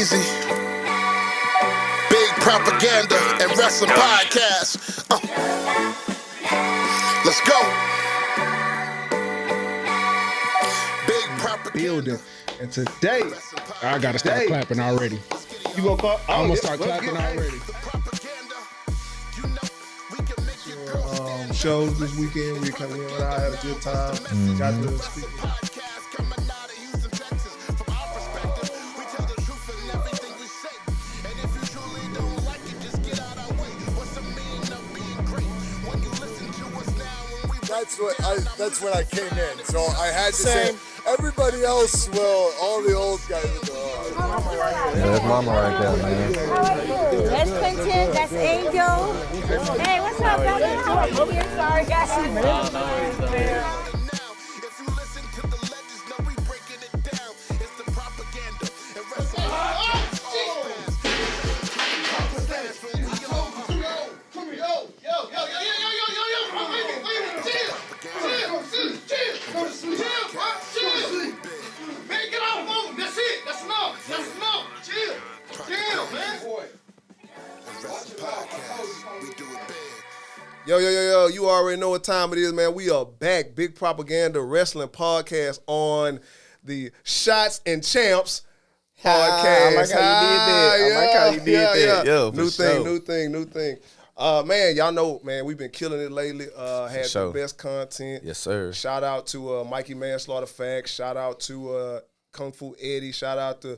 easy. Big propaganda and wrestling podcast. Let's go. Big propaganda. Building. And today, I gotta start clapping already. You gonna call? I'm gonna start clapping already. Shows this weekend. We came in. I had a good time. Got to speak. That's when I came in. So I had to say everybody else will. All the old guys will go. There's Mama right there, man. How are you? That's Clinton. That's Angel. Hey, what's up, brother? Here, sorry, guys. Yo, you already know what time it is, man. We are back. Big Propaganda Wrestling Podcast on the Shots and Champs podcast. I like how you did that. Yo, new thing. Man, y'all know, man, we've been killing it lately. Had the best content. Yes, sir. Shout out to Mikey Manslaughter Facts. Shout out to Kung Fu Eddie. Shout out to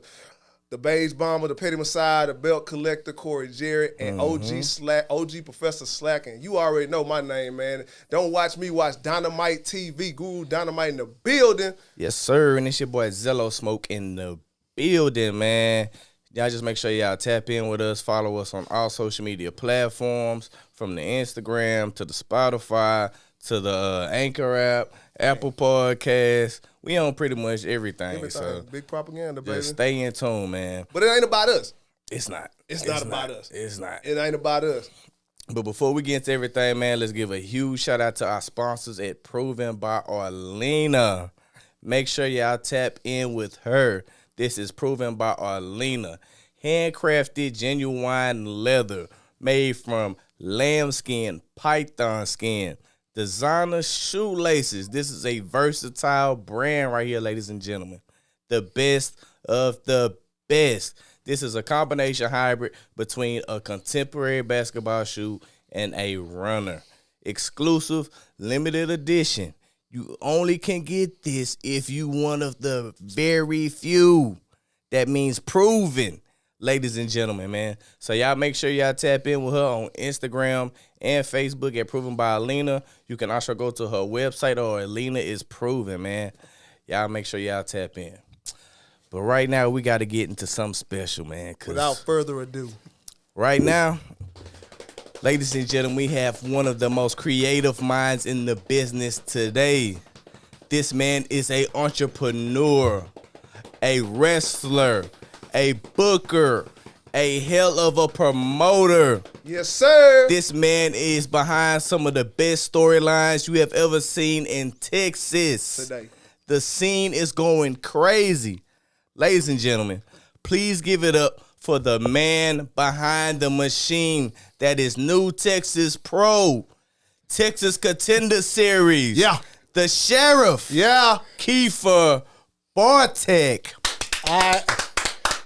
the Beige Bomber, the Petty Messiah, the Belt Collector, Corey Jarrett, and OG Professor Slackin'. You already know my name, man. Don't watch me, watch Dynamite TV. Guru Dynamite in the building. Yes, sir. And it's your boy Zello Smoke in the building, man. Y'all just make sure y'all tap in with us. Follow us on all social media platforms, from the Instagram to the Spotify to the Anchor app, Apple Podcasts. We on pretty much everything. So Big Propaganda, baby. just stay in tune, man. But it ain't about us. It's not. It's not about us. It's not. It ain't about us. But before we get into everything, man, let's give a huge shout out to our sponsors at Proven by Arlena. Make sure y'all tap in with her. This is Proven by Arlena. Handcrafted genuine leather made from lambskin, python skin. Designer shoelaces. This is a versatile brand right here, ladies and gentlemen. The best of the best. This is a combination hybrid between a contemporary basketball shoe and a runner. Exclusive, limited edition. You only can get this if you one of the very few. That means proven, ladies and gentlemen, man. So y'all make sure y'all tap in with her on Instagram and Facebook at Proven by Alina. You can also go to her website, or Alina is Proven, man. Y'all make sure y'all tap in. But right now, we got to get into something special, man. Without further ado. Right now, ladies and gentlemen, we have one of the most creative minds in the business today. This man is an entrepreneur, a wrestler, a booker, a hell of a promoter. Yes, sir. This man is behind some of the best storylines you have ever seen in Texas. Today. The scene is going crazy. Ladies and gentlemen, please give it up for the man behind the machine. That is New Texas Pro, Texas Contender Series. Yeah. The Sheriff. Yeah. Kiefer, Bartek.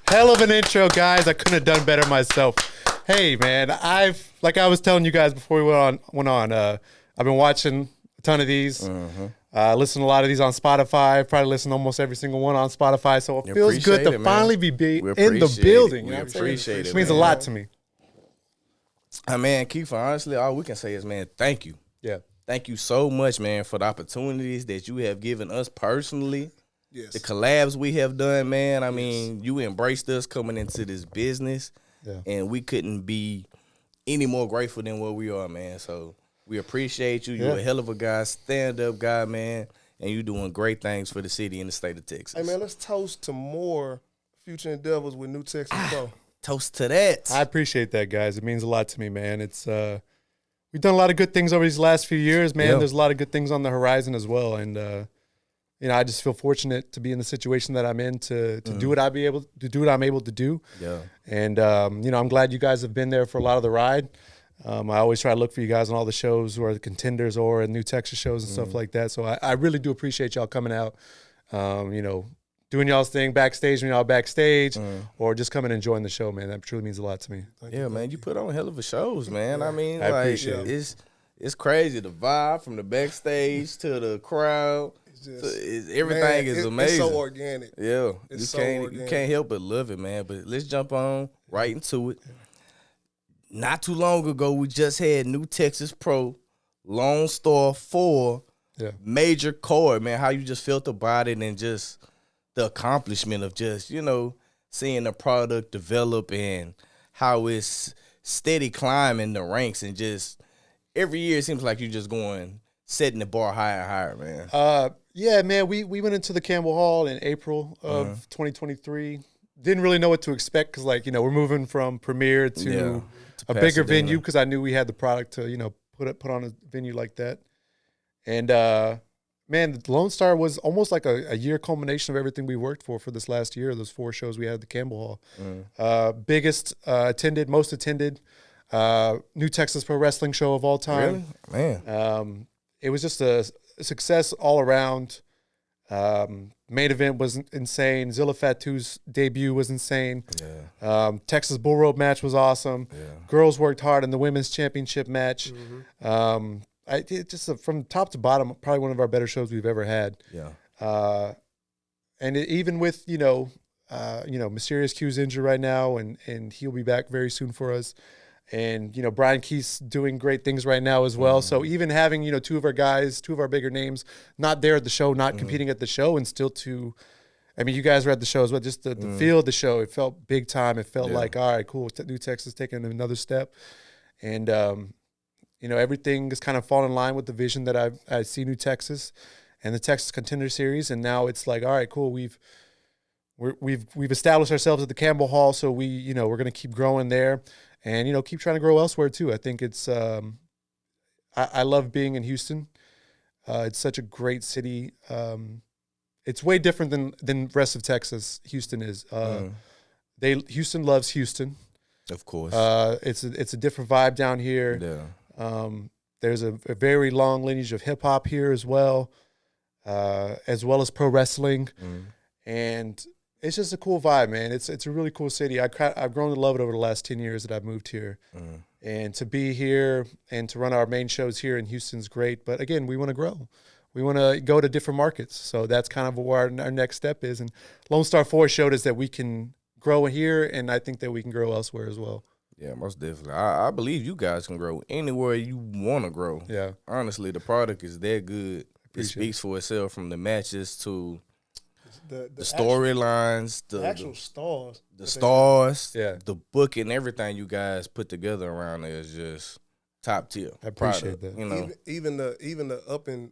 Hell of an intro, guys. I couldn't have done better myself. Hey, man, like I was telling you guys before we went on, I've been watching a ton of these. Listen to a lot of these on Spotify. Probably listen to almost every single one on Spotify. So it feels good to finally be in the building. We appreciate it. It means a lot to me. Man, Kiefer, honestly, all we can say is, man, thank you. Yeah. Thank you so much, man, for the opportunities that you have given us personally. Yes. The collabs we have done, man. I mean, you embraced us coming into this business, and we couldn't be any more grateful than what we are, man. So we appreciate you. You're a hell of a guy, stand-up guy, man, and you're doing great things for the city and the state of Texas. Hey, man, let's toast to more future endeavors with New Texas Pro. Toast to that. I appreciate that, guys. It means a lot to me, man. It's we've done a lot of good things over these last few years, man. Yeah. There's a lot of good things on the horizon as well, and I just feel fortunate to be in the situation that I'm in to do what I'm able to do. Yeah. And I'm glad you guys have been there for a lot of the ride. I always try to look for you guys on all the shows or the contenders or in New Texas shows and stuff like that. So I really do appreciate y'all coming out, doing y'all's thing backstage when y'all backstage, or just coming and enjoying the show, man. That truly means a lot to me. Yeah, man, you put on hell of a shows, man. I mean, I like appreciate it. it's crazy. The vibe from the backstage to the crowd, everything is amazing. It's so organic. Yeah, It's you can't help but love it, man. But let's jump on right into it. Not too long ago, we just had New Texas Pro Lone Star 4 major card, man. How you just felt about it and just the accomplishment of just, seeing the product develop and how it's steady climbing the ranks and just every year it seems like you're just setting the bar higher and higher, man. Yeah, man, we went into the Campbell Hall in April of 2023. Didn't really know what to expect because, we're moving from Premier to a bigger venue because I knew we had the product to, put on a venue like that. And, man, the Lone Star was almost like a year culmination of everything we worked for this last year, those 4 shows we had at the Campbell Hall. Biggest attended, most attended New Texas Pro Wrestling show of all time. Really? Man. It was just a success all around. Main event was insane. Zilla Fatu's debut was insane. Yeah. Texas Bull Rope match was awesome. Yeah. Girls worked hard in the women's championship match. It just from top to bottom, probably one of our better shows we've ever had. Yeah. And even with Mysterious Q's injured right now, and he'll be back very soon for us. And Brian Keith's doing great things right now as well. So even having 2 of our guys, 2 of our bigger names, not there at the show, not competing at the show, and still you guys were at the show as well. Just the feel of the show, it felt big time. It felt like, all right, cool. New Texas taking another step, and everything is kind of falling in line with the vision that I see New Texas and the Texas Contender Series. And now it's like, all right, cool. We've established ourselves at the Campbell Hall, so we're going to keep growing there. And, keep trying to grow elsewhere, too. I think it's I love being in Houston. It's such a great city. It's way different than the rest of Texas, Houston is. Houston loves Houston. Of course. It's a different vibe down here. Yeah. There's a very long lineage of hip-hop here as well as pro wrestling. And it's just a cool vibe, man. It's a really cool city. I've grown to love it over the last 10 years that I've moved here. And to be here and to run our main shows here in Houston's great. But again, we want to grow. We want to go to different markets. So that's kind of where our next step is. And Lone Star 4 showed us that we can grow here, and I think that we can grow elsewhere as well. Yeah, most definitely. I believe you guys can grow anywhere you want to grow. Yeah. Honestly, the product is that good. It speaks for itself from the matches to the storylines, the actual stars, the stars, Yeah. the book, and everything you guys put together around there is just top tier. I appreciate that. even the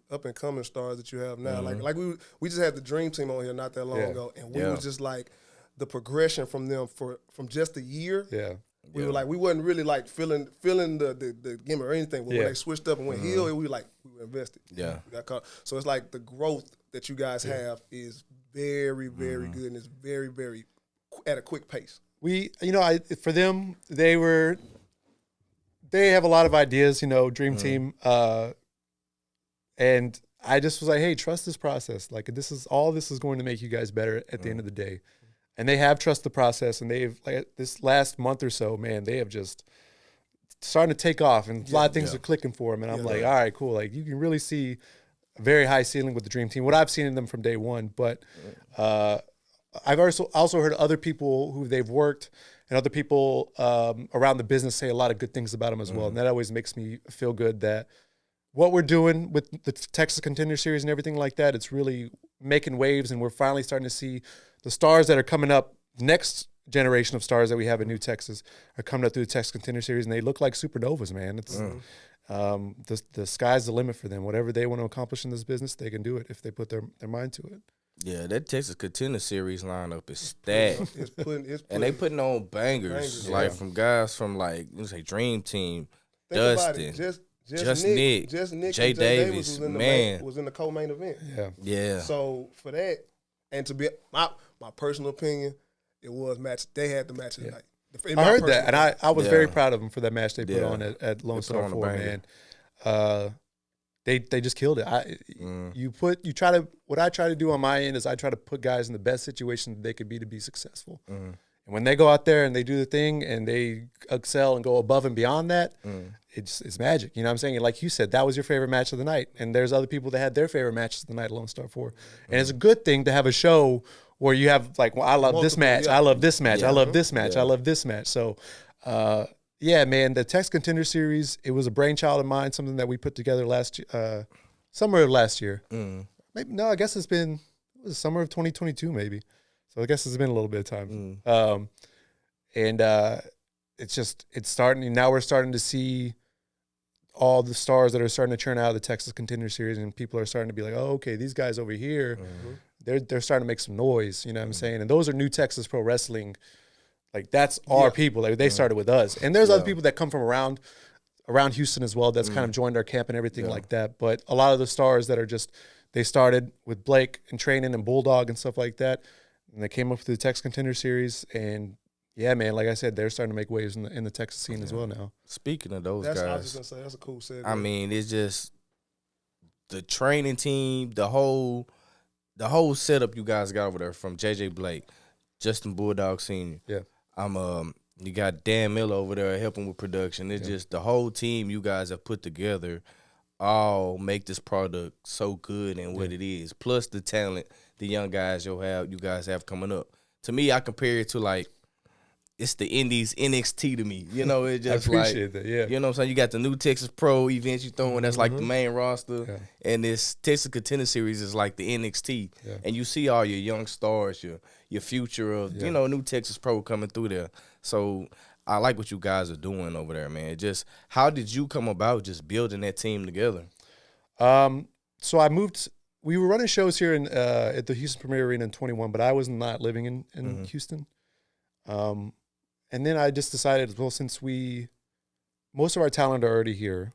up and coming stars that you have now. Like we just had the Dream Team on here not that long ago, and we was just like the progression from them from just a year. Yeah. We were like, we wasn't really like feeling the gimmick or anything, but when they switched up and went heel, we were invested. Yeah. We got caught. So it's like the growth that you guys have is very, very good, and it's very, very at a quick pace. For them, they have a lot of ideas, Dream Team, and I just was like, hey, trust this process. Like this is going to make you guys better at the end of the day. And they have trust the process, and they've this last month or so, man, they have just starting to take off, and a lot of things are clicking for them. And I'm like, all right, cool. Like you can really see a very high ceiling with the Dream Team. What I've seen in them from day one, but I've also heard other people who they've worked and other people around the business say a lot of good things about them as well, and that always makes me feel good that what we're doing with the Texas Contender Series and everything like that, it's really making waves, and we're finally starting to see the stars that are coming up, next generation of stars that we have in New Texas are coming up through the Texas Contender Series, and they look like supernovas, man. It's the sky's the limit for them. Whatever they want to accomplish in this business, they can do it if they put their mind to it. Yeah, that Texas Contender Series lineup is stacked. And they putting on bangers. From guys from Dream Team, Think about Dustin. it. Just Nick. Just Nick. Jay and Jay Davis, was in the man. was in the co-main event. Yeah. Yeah. So for that, and to be my personal opinion, it was match. They had the match of the night. In I my heard personal that, and I was Yeah. very proud of them for that match they put Yeah. on at Lone They put Star on a 4, banger. man. They just killed it. What I try to do on my end is I try to put guys in the best situation that they could be to be successful. And when they go out there and they do the thing and they excel and go above and beyond that, it's magic. You know what I'm saying? And like you said, that was your favorite match of the night. And there's other people that had their favorite matches of the night at Lone Star 4. And it's a good thing to have a show where you have like, well, I love this match, I love this match, I love this match, I love this match. So, yeah, man, the Tex Contender Series, it was a brainchild of mine, something that we put together summer of last year. Maybe, no, I guess it was summer of 2022 maybe. So I guess it's been a little bit of time. It's starting, now we're starting to see all the stars that are starting to churn out of the Texas Contender Series, and people are starting to be like, oh, okay, these guys over here, they're starting to make some noise, you know what I'm saying? And those are new Texas pro wrestling. Like, that's our people. Like, they started with us. And there's other people that come from around Houston as well that's kind of joined our camp and everything like that. But a lot of the stars that are just, they started with Blake and training and Bulldog and stuff like that. And they came up through the Texas Contender Series. And, yeah, man, like I said, they're starting to make waves in the Texas scene as well now. Speaking of those I was guys, just gonna say that's a cool segue. I mean, it's just the training team, the whole setup you guys got over there from JJ Blake, Justin Bulldog Sr. Yeah. You got Dan Miller over there helping with production. It's just the whole team you guys have put together all make this product so good and what it is. Plus the talent the young guys you guys have coming up. To me, I compare it to like it's the Indies NXT to me. You know, it's just I appreciate that, yeah. You know what I'm saying? You got the new Texas Pro events you throwing, that's like the main roster. And this Texas Contender Series is like the NXT. And you see all your young stars, your future of, new Texas Pro coming through there. So I like what you guys are doing over there, man. Just how did you come about just building that team together? So we were running shows here at the Houston Premier Arena in 21, but I was not living in Houston. And then I just decided, well, since most of our talent are already here,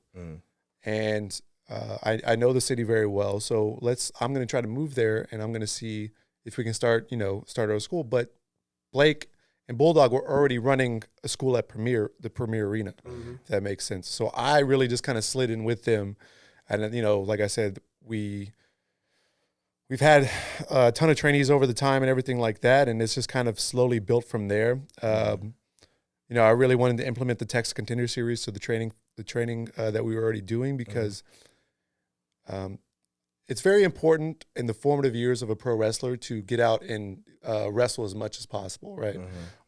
and I know the city very well, so I'm going to try to move there, and I'm going to see if we can start our school. But Blake and Bulldog were already running a school at the Premier Arena, if that makes sense. So I really just kind of slid in with them, and like I said, we've had a ton of trainees over the time and everything like that, and it's just kind of slowly built from there. I really wanted to implement the Texas Contender Series, so the training that we were already doing, because it's very important in the formative years of a pro wrestler to get out and wrestle as much as possible, right?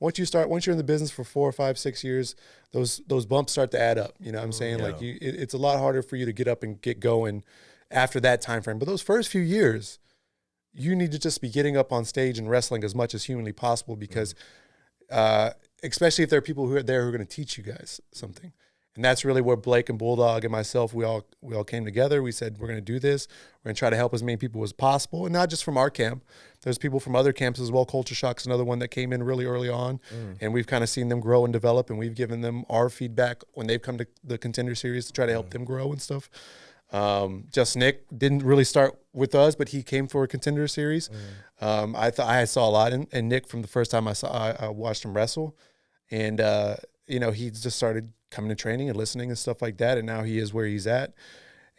Once you're in the business for 4 or 5, 6 years, those bumps start to add up. You know what I'm saying? Like it's a lot harder for you to get up and get going after that time frame. But those first few years, you need to just be getting up on stage and wrestling as much as humanly possible, because especially if there are people who are there who are going to teach you guys something. And that's really where Blake and Bulldog and myself, we all came together. We said, we're going to do this. We're going to try to help as many people as possible. And not just from our camp. There's people from other camps as well. Culture Shock's another one that came in really early on. And we've kind of seen them grow and develop. And we've given them our feedback when they've come to the Contender Series to try to help them grow and stuff. Just Nick didn't really start with us, but he came for a Contender Series. I saw a lot in Nick from the first time I watched him wrestle. And, he just started coming to training and listening and stuff like that. And now he is where he's at.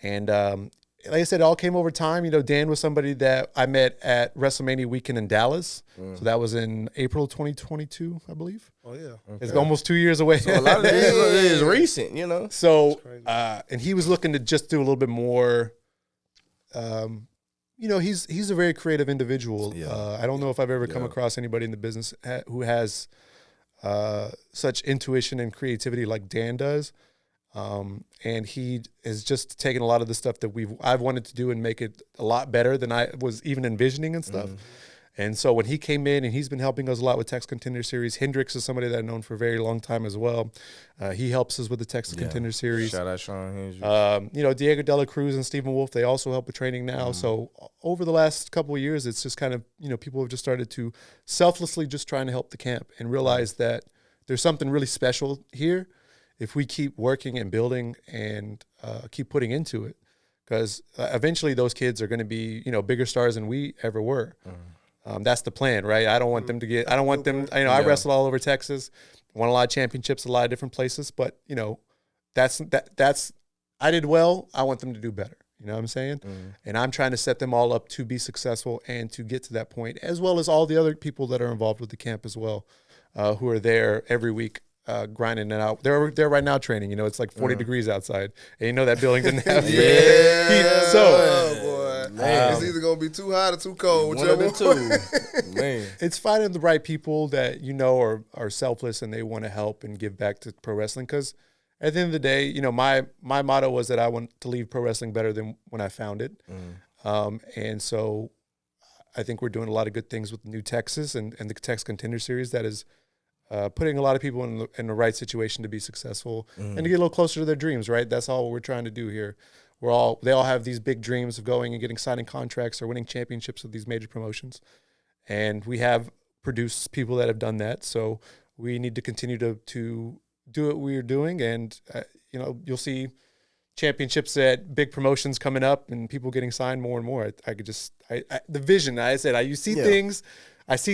And like I said, it all came over time. Dan was somebody that I met at WrestleMania weekend in Dallas. So that was in April 2022, I believe. Oh, yeah. Okay. It's almost 2 years away. So a lot of this is recent, So, and he was looking to just do a little bit more. He's a very creative individual. I don't know if I've ever come across anybody in the business who has such intuition and creativity like Dan does. And he has just taken a lot of the stuff that I've wanted to do and make it a lot better than I was even envisioning and stuff. And so when he came in, and he's been helping us a lot with Texas Contender Series. Hendrix is somebody that I've known for a very long time as well. He helps us with the Texas Contender Series. Shout out Sean Hendrix. Diego Dela Cruz and Stephen Wolf, they also help with training now. So over the last couple of years, it's just kind of, people have just started to selflessly just trying to help the camp and realize that there's something really special here. if we keep working and building and keep putting into it, because eventually those kids are going to be, bigger stars than we ever were. That's the plan, right? I don't want them to get. I don't want them. I wrestled all over Texas, won a lot of championships, a lot of different places. But that's I did well. I want them to do better. You know what I'm saying? And I'm trying to set them all up to be successful and to get to that point, as well as all the other people that are involved with the camp as well, who are there every week. Grinding it out. They're right now training. It's like 40 degrees outside, and that building didn't have heat. Oh, boy. It's either gonna be too hot or too cold. One of the two. Man. It's finding the right people that are selfless and they want to help and give back to pro wrestling. Because at the end of the day, my motto was that I want to leave pro wrestling better than when I found it. And so I think we're doing a lot of good things with New Texas and the Texas Contender Series. That is putting a lot of people in the right situation to be successful and to get a little closer to their dreams, right? That's all we're trying to do here. They all have these big dreams of going and getting signing contracts or winning championships with these major promotions. And we have produced people that have done that. So we need to continue to do what we're doing. And, you'll see championships at big promotions coming up and people getting signed more and more. The vision, I see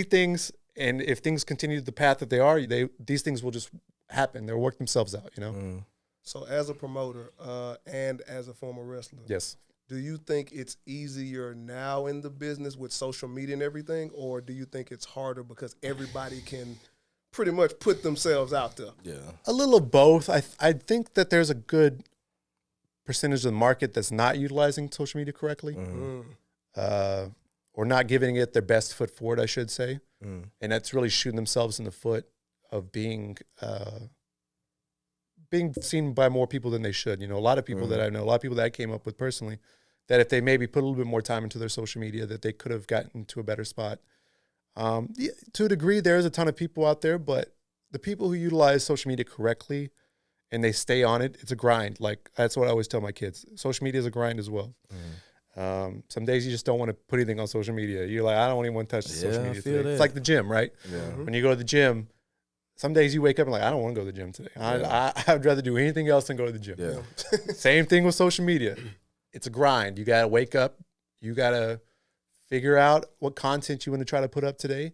things. And if things continue the path that they are, these things will just happen. They'll work themselves out, So as a promoter and as a former wrestler, Yes. do you think it's easier now in the business with social media and everything, or do you think it's harder because everybody can pretty much put themselves out there? Yeah. A little of both. I think that there's a good percentage of the market that's not utilizing social media correctly. Or not giving it their best foot forward, I should say. And that's really shooting themselves in the foot of being seen by more people than they should. A lot of people that I know, a lot of people that I came up with personally, that if they maybe put a little bit more time into their social media, that they could have gotten to a better spot. To a degree, there's a ton of people out there, but the people who utilize social media correctly and they stay on it, it's a grind. Like, that's what I always tell my kids. Social media is a grind as well. Some days you just don't want to put anything on social media. You're like, I don't even want to touch the social media today. that. It's like the gym, right? Yeah. When you go to the gym, some days you wake up and like, I don't want to go to the gym today. I'd rather do anything else than go to the gym. Yeah. Same thing with social media. It's a grind. You got to wake up. You got to figure out what content you want to try to put up today.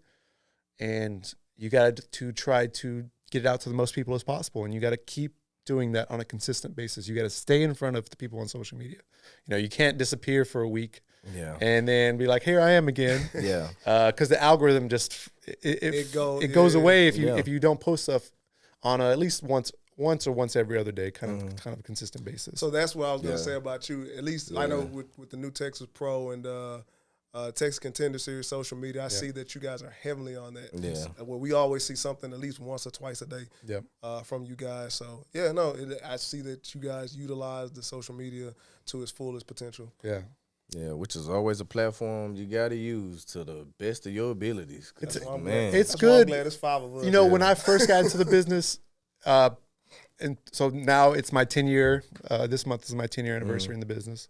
And you got to try to get it out to the most people as possible. And you got to keep doing that on a consistent basis. You got to stay in front of the people on social media. You can't disappear for a week and then be like, here I am again. Yeah. Because the algorithm just it goes away if you don't post stuff on at least once or once every other day, kind of a consistent basis. So that's what I was going to say about you. At least I know with the new Texas Pro and Texas Contender Series social media, I see that you guys are heavily on that. Yeah. Well, we always see something at least once or twice a day from you guys. So, I see that you guys utilize the social media to its fullest potential. Yeah. Yeah, which is always a platform you got to use to the best of your abilities. It's That's why good. I'm glad it's 5 of us. When I first got into the business, and so now it's my 10-year. This month is my 10-year anniversary in the business.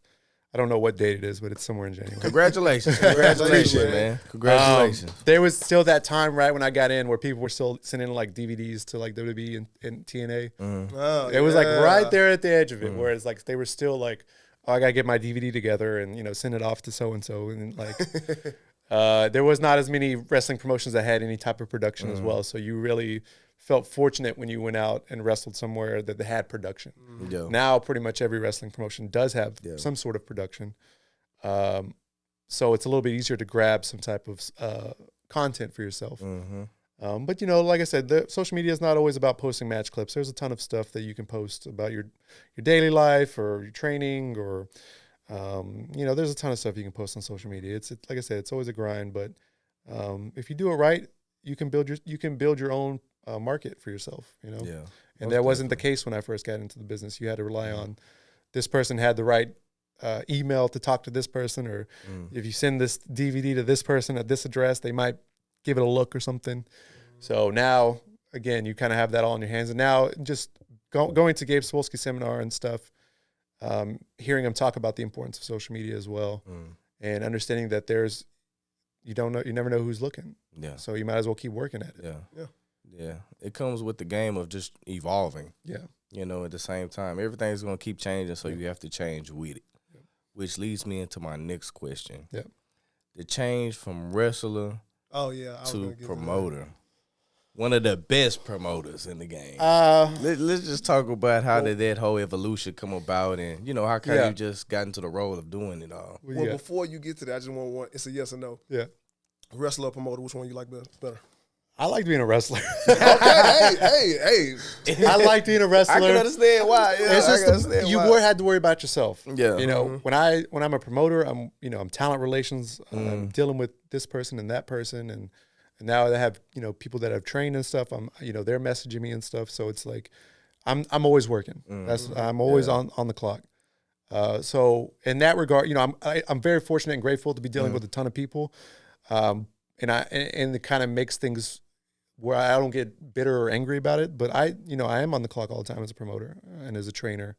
I don't know what date it is, but it's somewhere in January. Congratulations. Congratulations, man. Congratulations. There was still that time right when I got in where people were still sending like DVDs to like WWE and TNA. It was like right there at the edge of it, where it's like they were still like, oh, I got to get my DVD together and, send it off to so-and-so. And like, there was not as many wrestling promotions that had any type of production as well. So you really felt fortunate when you went out and wrestled somewhere that they had production. Yeah. Now pretty much every wrestling promotion does have some sort of production. So it's a little bit easier to grab some type of content for yourself. But, like I said, the social media is not always about posting match clips. There's a ton of stuff that you can post about your daily life or your training or, there's a ton of stuff you can post on social media. It's like I said, it's always a grind, but if you do it right, you can build your own market for yourself, Yeah. And that wasn't the case when I first got into the business. You had to rely on this person had the right email to talk to this person, or if you send this DVD to this person at this address, they might give it a look or something. So now, again, you kind of have that all in your hands. And now just going to Gabe Spolsky's seminar and stuff, hearing him talk about the importance of social media as well, and understanding that you never know who's looking. Yeah. So you might as well keep working at it. Yeah. Yeah. It comes with the game of just evolving. Yeah. You know, at the same time, everything's gonna keep changing, so you have to change with it. Which leads me into my next question. Yep. The change from wrestler Oh yeah, I was gonna to get to promoter. One of the best promoters in the game. Uh, Let's just talk about how did that whole evolution come about, and you know how kind Yeah. you just got into the role of doing it all. Well, yeah. before you get to that, I just want one. It's a yes or no. Yeah. Wrestler or promoter, which one you like better? I like being a wrestler. hey. I like being a wrestler. I can understand why. Yeah, It's I just can understand you why. more had to worry about yourself. Yeah. You know, when I'm a promoter, I'm talent relations. I'm dealing with this person and that person, and now I have people that I've trained and stuff. They're messaging me and stuff. So it's like I'm always working. I'm always on the clock. So in that regard, I'm very fortunate and grateful to be dealing with a ton of people, and it kind of makes things where I don't get bitter or angry about it. But I am on the clock all the time as a promoter and as a trainer,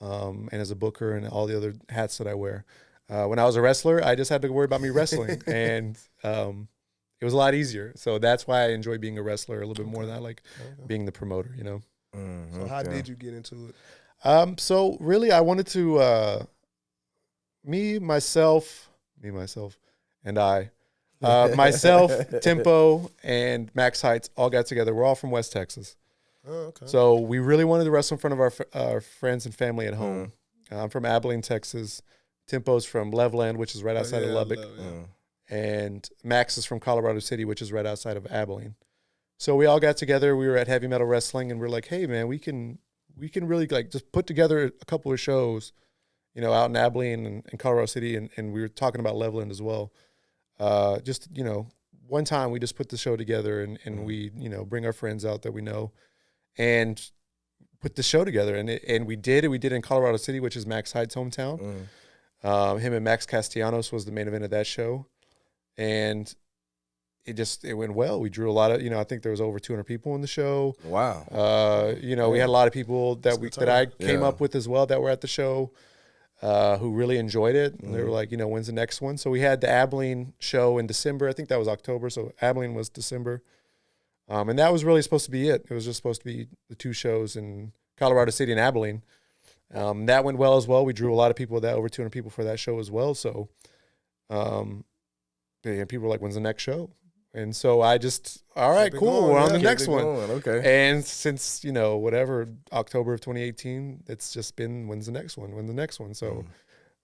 and as a booker and all the other hats that I wear. When I was a wrestler, I just had to worry about me wrestling, and it was a lot easier. So that's why I enjoy being a wrestler a little bit more than I like being the promoter. So how did you get into it? So really, I wanted to me, myself, and I. Myself, Tempo, and Max Heights all got together. We're all from West Texas. Oh, okay. So we really wanted to wrestle in front of our friends and family at home. I'm from Abilene, Texas. Tempo's from Loveland, which is right outside of Lubbock. And Max is from Colorado City, which is right outside of Abilene. So we all got together. We were at Heavy Metal Wrestling, and we're like, hey, man, we can really just put together a couple of shows, out in Abilene and Colorado City. And we were talking about Loveland as well. One time we just put the show together and we, bring our friends out that we know and put the show together. And we did it. We did it in Colorado City, which is Max Hyde's hometown. Him and Max Castellanos was the main event of that show. And it went well. We drew a lot of, I think there was over 200 people in the show. Wow. We had a lot of people that I came up with as well that were at the show. Who really enjoyed it. And they were like, when's the next one? So we had the Abilene show in December. I think that was October. So Abilene was December. And that was really supposed to be it. It was just supposed to be the two shows in Colorado City and Abilene. That went well as well. We drew a lot of people, over 200 people for that show as well. So people were like, when's the next show? And so I just, all right, cool. We're on the next one. Okay. And since, October of 2018, it's just been, when's the next one? When's the next one? So,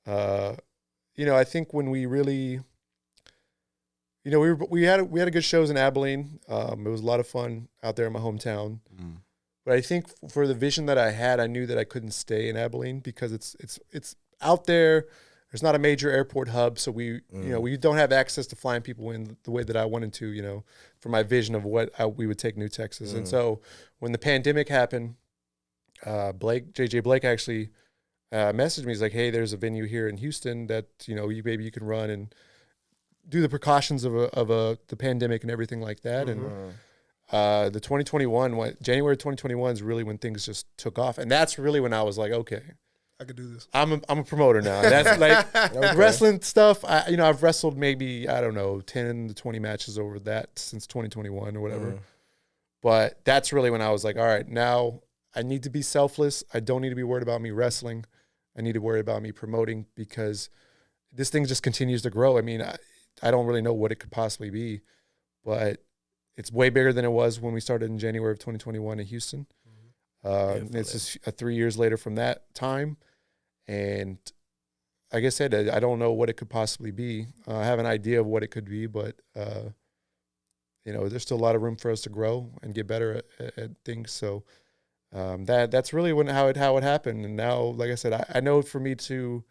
I think when we really, we had a good shows in Abilene. It was a lot of fun out there in my hometown. But I think for the vision that I had, I knew that I couldn't stay in Abilene because it's out there. There's not a major airport hub, so we don't have access to flying people in the way that I wanted to, for my vision of what we would take New Texas. And so when the pandemic happened, JJ Blake actually messaged me. He's like, hey, there's a venue here in Houston that, maybe you can run and do the precautions of the pandemic and everything like that. And the January 2021 is really when things just took off. And that's really when I was like, okay, I could do this. I'm a promoter now. That's like wrestling stuff. I've wrestled maybe, I don't know, 10 to 20 matches over that since 2021 or whatever. But that's really when I was like, all right, now I need to be selfless. I don't need to be worried about me wrestling. I need to worry about me promoting because this thing just continues to grow. I mean, I don't really know what it could possibly be, but it's way bigger than it was when we started in January of 2021 in Houston. It's just 3 years later from that time. And like I said, I don't know what it could possibly be. I have an idea of what it could be, but there's still a lot of room for us to grow and get better at things. So that's really how it happened. And now, like I said, I know for me to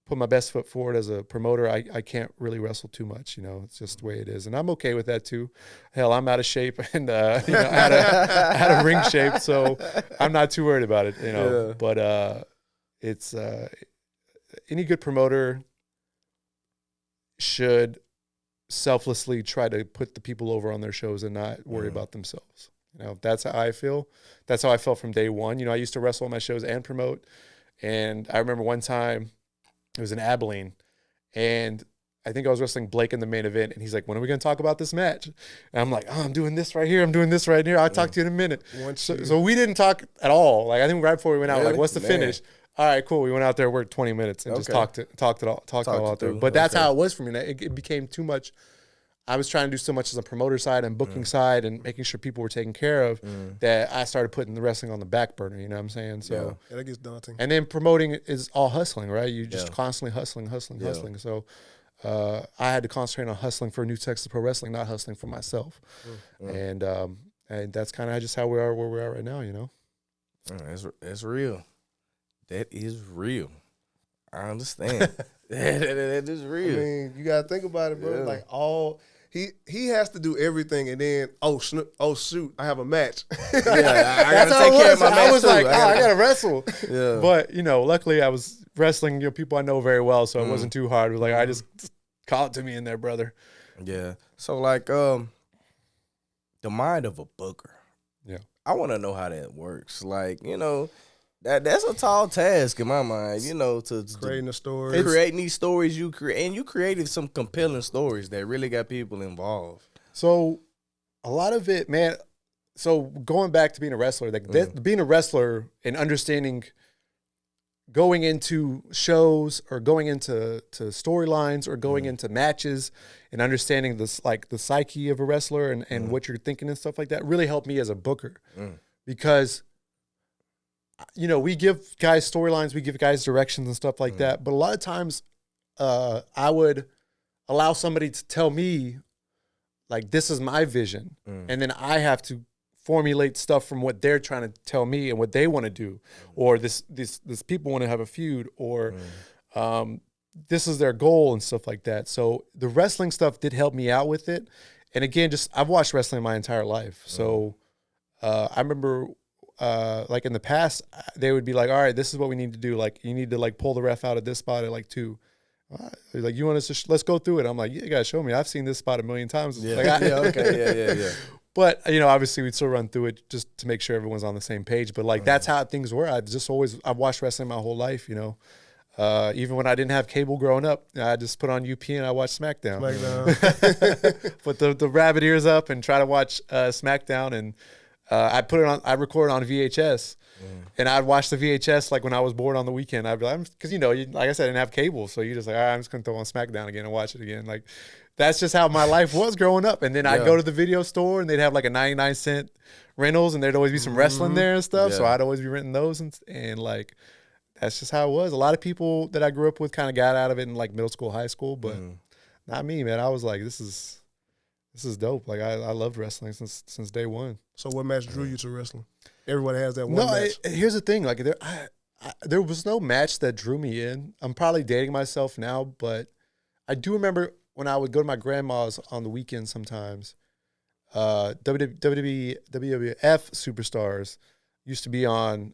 put my best foot forward as a promoter, I can't really wrestle too much. It's just the way it is, and I'm okay with that too. Hell, I'm out of shape and out of ring shape, so I'm not too worried about it. But it's any good promoter should selflessly try to put the people over on their shows and not worry about themselves. That's how I feel. That's how I felt from day one. I used to wrestle on my shows and promote, and I remember one time it was in Abilene, and I think I was wrestling Blake in the main event, and he's like, "When are we gonna talk about this match?" And I'm like, "Oh, I'm doing this right here. I'm doing this right here. I'll talk to you in a minute." So we didn't talk at all. Like I think right before we went out, like, "What's the finish?" All right, cool. We went out there, worked 20 minutes, and just talked it all out there. But that's how it was for me. It became too much. I was trying to do so much as a promoter side and booking side and making sure people were taken care of that I started putting the wrestling on the back burner. You know what I'm saying? So Yeah, that gets daunting. and then promoting is all hustling, right? You just constantly hustling. So I had to concentrate on hustling for New Texas Pro Wrestling, not hustling for myself. And that's kind of just how we are where we are right now, you know? That's real. That is real. I understand. that is real. I mean, you gotta think about it, bro. Yeah. Like he has to do everything, and then oh shoot, I have a match. Yeah, I gotta That's how take it care was. of my match I was too. like, I gotta wrestle. Yeah. But, you know, luckily I was wrestling, you know, people I know very well, so it wasn't too hard. It was like, I just call it to me in there, brother. Yeah. So like the mind of a booker. Yeah. I want to know how that works. Like, you know, that's a tall task in my mind, you know, to Creating a story. creating these stories you created some compelling stories that really got people involved. So a lot of it, man. So going back to being a wrestler, like being a wrestler and understanding going into shows or going into storylines or going into matches and understanding this, like the psyche of a wrestler and what you're thinking and stuff like that really helped me as a booker because, you know, we give guys storylines, we give guys directions and stuff like that. But a lot of times I would allow somebody to tell me, like, this is my vision. And then I have to formulate stuff from what they're trying to tell me and what they want to do. Or this people want to have a feud, or this is their goal and stuff like that. So the wrestling stuff did help me out with it. And again, I've watched wrestling my entire life. So I remember like in the past, they would be like, all right, this is what we need to do. Like, you need to like pull the ref out at this spot at like 2. Like, you want us to let's go through it. I'm like, you gotta show me. I've seen this spot a million times. Yeah. Like, Yeah. But, you know, obviously we'd still run through it just to make sure everyone's on the same page. But like, that's how things were. I've watched wrestling my whole life, you know. Even when I didn't have cable growing up, I just put on UP and I watched SmackDown. Put the rabbit ears up and try to watch SmackDown. And I recorded on VHS. And I'd watch the VHS like when I was bored on the weekend. I'd be like, because, you know, like I said, I didn't have cable. So you just like, all right, I'm just going to throw on SmackDown again and watch it again. Like, that's just how my life was growing up. And then I'd go to the video store and they'd have like a 99-cent rentals and there'd always be some wrestling there and stuff. So I'd always be renting those. And like, that's just how it was. A lot of people that I grew up with kind of got out of it in like middle school, high school, but not me, man. I was like, this is dope. Like, I loved wrestling since day one. So what match drew you to wrestling? Everybody has that one match. Here's the thing. Like, there was no match that drew me in. I'm probably dating myself now, but I do remember when I would go to my grandma's on the weekend sometimes, WWF Superstars used to be on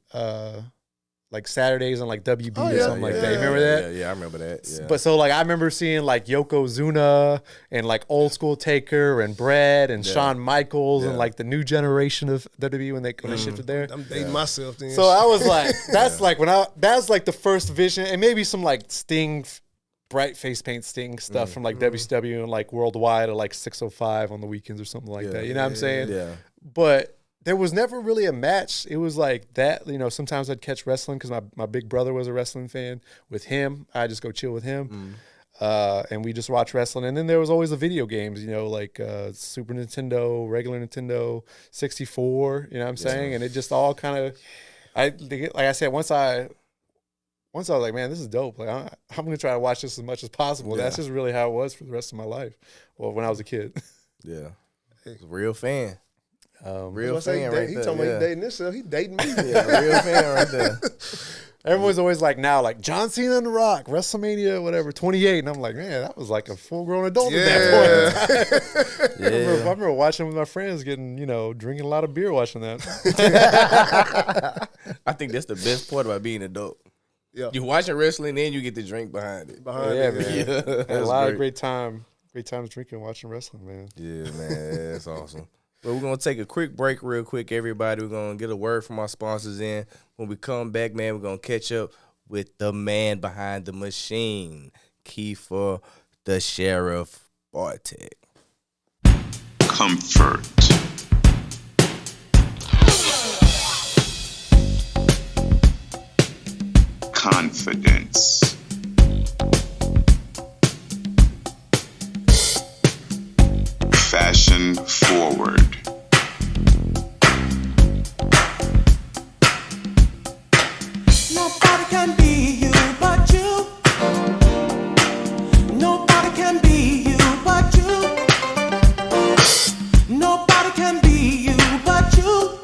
like Saturdays on like WB or something like that. You remember that? Yeah, I remember that. Yeah. But so like I remember seeing like Yokozuna and like Old School Taker and Brett and Shawn Michaels and like the new generation of WWE when they shifted there. I'm dating myself then. So I was like, that's like that was like the first vision, and maybe some like Sting, bright face paint Sting stuff from like WCW and like Worldwide at like 605 on the weekends or something like that. You know what I'm saying? Yeah. But there was never really a match. It was like that, you know, sometimes I'd catch wrestling because my big brother was a wrestling fan. With him, I'd just go chill with him. And we just watch wrestling. And then there was always the video games, you know, like Super Nintendo, regular Nintendo, 64, you know what I'm saying? And it just all kind of, like I said, once I was like, man, this is dope. Like, I'm going to try to watch this as much as possible. That's just really how it was for the rest of my life. Well, when I was a kid. Yeah. Real fan. Real He fan right he there. talking about he dating himself. He dating me. Yeah, real fan right there. Everyone's always like now, like John Cena and The Rock, WrestleMania, whatever, 28. And I'm like, man, that was like a full-grown adult at that point. I remember watching with my friends getting, you know, drinking a lot of beer watching that. I think that's the best part about being an adult. Yeah. You watching wrestling, then you get to drink behind it. Yeah, man. Yeah, Had a lot of great times drinking and watching wrestling, man. Yeah, man, that's awesome. But we're going to take a quick break real quick, everybody. We're going to get a word from our sponsors in. When we come back, man, we're going to catch up with the man behind the machine, Kiefer the Sheriff Bartek. Comfort. Confidence. Fashion forward. Nobody can be you but you. Nobody can be you but you. Nobody can be you but you.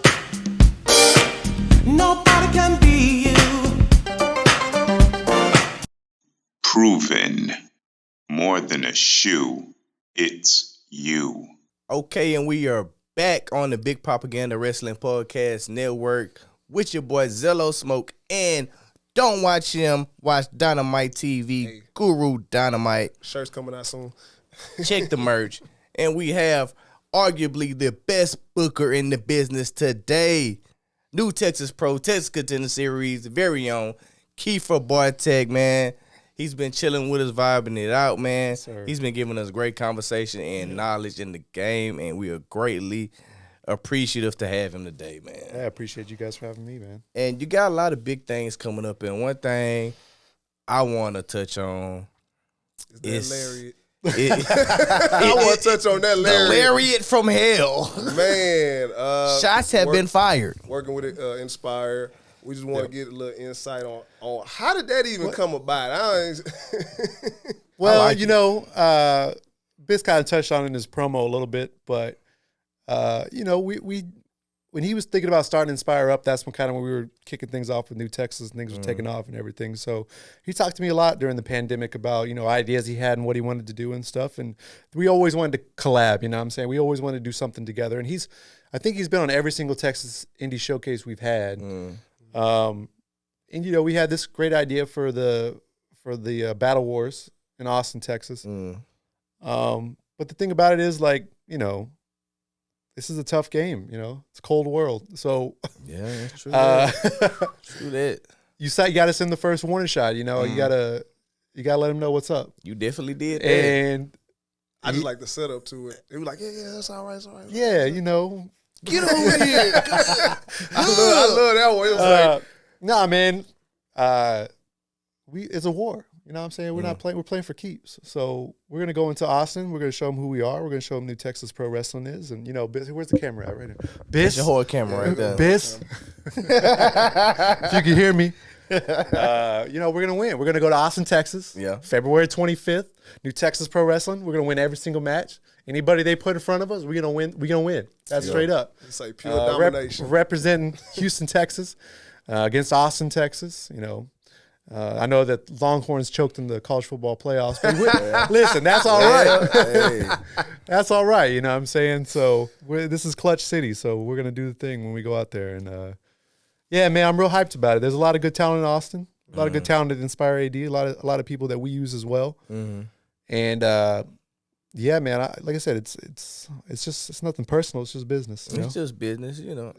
Nobody can be you. Proven. More than a shoe. It's you. Okay, and we are back on the Big Propaganda Wrestling Podcast Network with your boy Zello Smoke. And don't watch him, watch Dynamite TV, Guru Dynamite. Shirt's coming out soon. Check the merch. And we have arguably the best booker in the business today. New Texas Pro, Texas Contender Series, very own Kiefer Bartek, man. He's been chilling with us, vibing it out, man. He's been giving us great conversation and knowledge in the game, and we are greatly appreciative to have him today, man. I appreciate you guys for having me, man. And you got a lot of big things coming up, and one thing I want to touch on Is that lariat? I want to touch on that lariat. The lariat from hell. Man. Shots have been fired. Working with it, Inspire. We just want to get a little insight on how did that even come about? Well, you know, Biz kind of touched on it in his promo a little bit, but you know, we when he was thinking about starting Inspire Up, that's when we were kicking things off with New Texas and things were taking off and everything. So he talked to me a lot during the pandemic about, you know, ideas he had and what he wanted to do and stuff. And we always wanted to collab, you know what I'm saying? We always wanted to do something together. And I think he's been on every single Texas Indie Showcase we've had. And you know, we had this great idea for the Battle Wars in Austin, Texas. But the thing about it is, like, you know, this is a tough game. You know, it's a cold world. So yeah, that's true. True that. You got us in the first warning shot. You know, you gotta let him know what's up. You definitely did that. And I just like the setup to it. It was like, yeah, that's all right, it's all right. Yeah, you know, get over here. I love that one. It was like, nah, man. It's a war. You know what I'm saying? We're not playing. We're playing for keeps. So we're gonna go into Austin. We're gonna show them who we are. We're gonna show them New Texas Pro Wrestling is. And you know, Biz, where's the camera at right now? Biz, that's your whole camera right there. Biz, if you can hear me, you know, we're gonna win. We're gonna go to Austin, Texas. Yeah, February 25th. New Texas Pro Wrestling. We're gonna win every single match. Anybody they put in front of us, we're gonna win. We're gonna win. That's straight up. It's like pure domination. Representing Houston, Texas, against Austin, Texas. You know. I know that Longhorns choked in the college football playoffs, but listen, that's all right. That's all right, you know what I'm saying? So this is Clutch City, so we're going to do the thing when we go out there. And, yeah, man, I'm real hyped about it. There's a lot of good talent in Austin, a lot of good talent at Inspire AD, a lot of people that we use as well. And, yeah, man, like I said, it's nothing personal. It's just business. It's just business, you know.